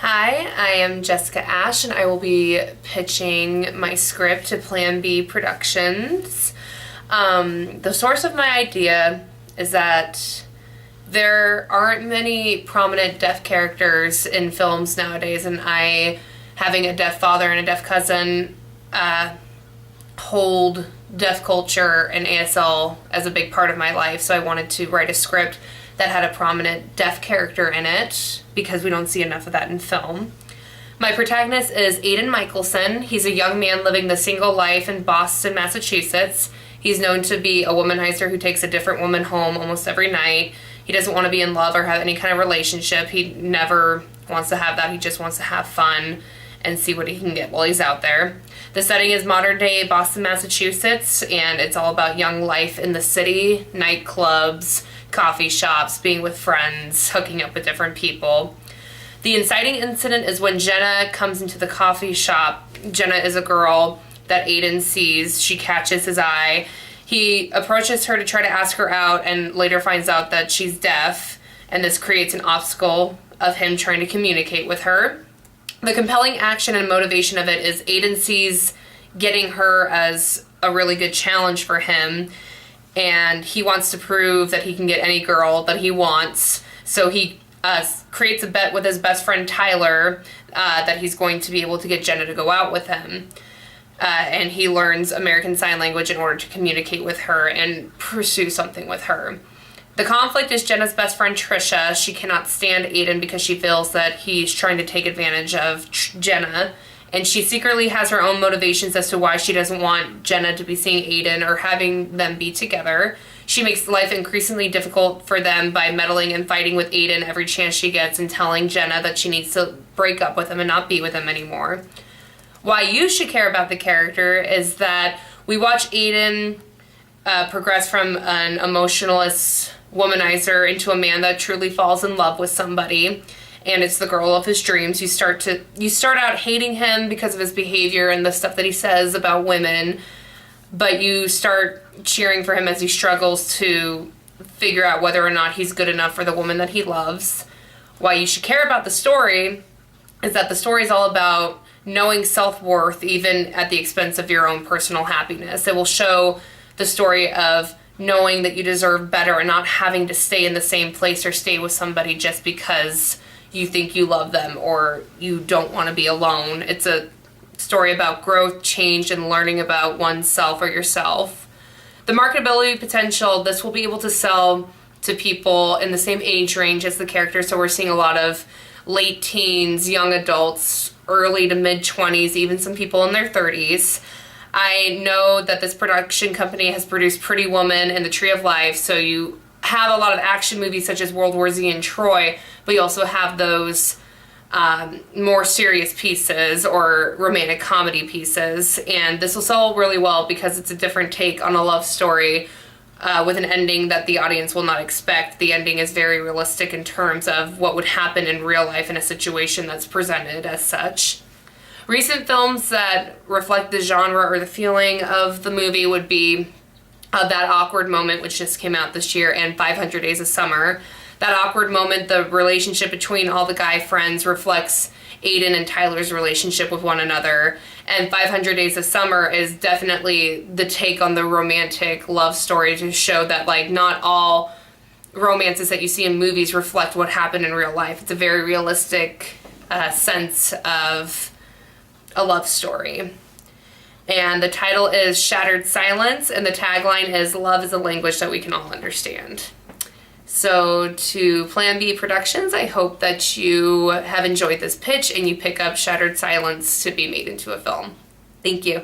Hi, I am Jessica Ash, and I will be pitching my script to Plan B Productions. The source of my idea is that there aren't many prominent deaf characters in films nowadays, and I, having a deaf father and a deaf cousin, hold deaf culture and ASL as a big part of my life, so I wanted to write a script that had a prominent deaf character in it because we don't see enough of that in film. My protagonist is Aidan Michelson. He's a young man living the single life in Boston, Massachusetts. He's known to be a womanizer who takes a different woman home almost every night. He doesn't want to be in love or have any kind of relationship. He never wants to have that. He just wants to have fun and see what he can get while he's out there. The setting is modern day Boston, Massachusetts, and it's all about young life in the city, nightclubs, coffee shops, being with friends, hooking up with different people. The inciting incident is when Jenna comes into the coffee shop. Jenna is a girl that Aidan sees. She catches his eye. He approaches her to try to ask her out and later finds out that she's deaf, and this creates an obstacle of him trying to communicate with her. The compelling action and motivation of it is Aidan sees getting her as a really good challenge for him, and he wants to prove that he can get any girl that he wants. So he creates a bet with his best friend Tyler that he's going to be able to get Jenna to go out with him. And he learns American Sign Language in order to communicate with her and pursue something with her. The conflict is Jenna's best friend Trisha. She cannot stand Aidan because she feels that he's trying to take advantage of Jenna. And she secretly has her own motivations as to why she doesn't want Jenna to be seeing Aidan or having them be together. She makes life increasingly difficult for them by meddling and fighting with Aidan every chance she gets and telling Jenna that she needs to break up with him and not be with him anymore. Why you should care about the character is that we watch Aidan progress from an emotionless womanizer into a man that truly falls in love with somebody, and it's the girl of his dreams. You start out hating him because of his behavior and the stuff that he says about women, but you start cheering for him as he struggles to figure out whether or not he's good enough for the woman that he loves. Why you should care about the story is that the story is all about knowing self-worth even at the expense of your own personal happiness. It will show the story of knowing that you deserve better and not having to stay in the same place or stay with somebody just because you think you love them or you don't want to be alone. It's a story about growth, change, and learning about oneself or yourself. The marketability potential, this will be able to sell to people in the same age range as the character. So we're seeing a lot of late teens, young adults, early to mid-20s, even some people in their 30s. I know that this production company has produced Pretty Woman and The Tree of Life, so you have a lot of action movies such as World War Z and Troy, but you also have those more serious pieces or romantic comedy pieces, and this will sell really well because it's a different take on a love story with an ending that the audience will not expect. The ending is very realistic in terms of what would happen in real life in a situation that's presented as such. Recent films that reflect the genre or the feeling of the movie would be That Awkward Moment, which just came out this year, and 500 Days of Summer. That awkward moment, the relationship between all the guy friends reflects Aidan and Tyler's relationship with one another. And 500 Days of Summer is definitely the take on the romantic love story to show that, like, not all romances that you see in movies reflect what happened in real life. It's a very realistic sense of a love story. And the title is Shattered Silence, and the tagline is Love is a language that we can all understand. So to Plan B Productions, I hope that you have enjoyed this pitch and you pick up Shattered Silence to be made into a film. Thank you.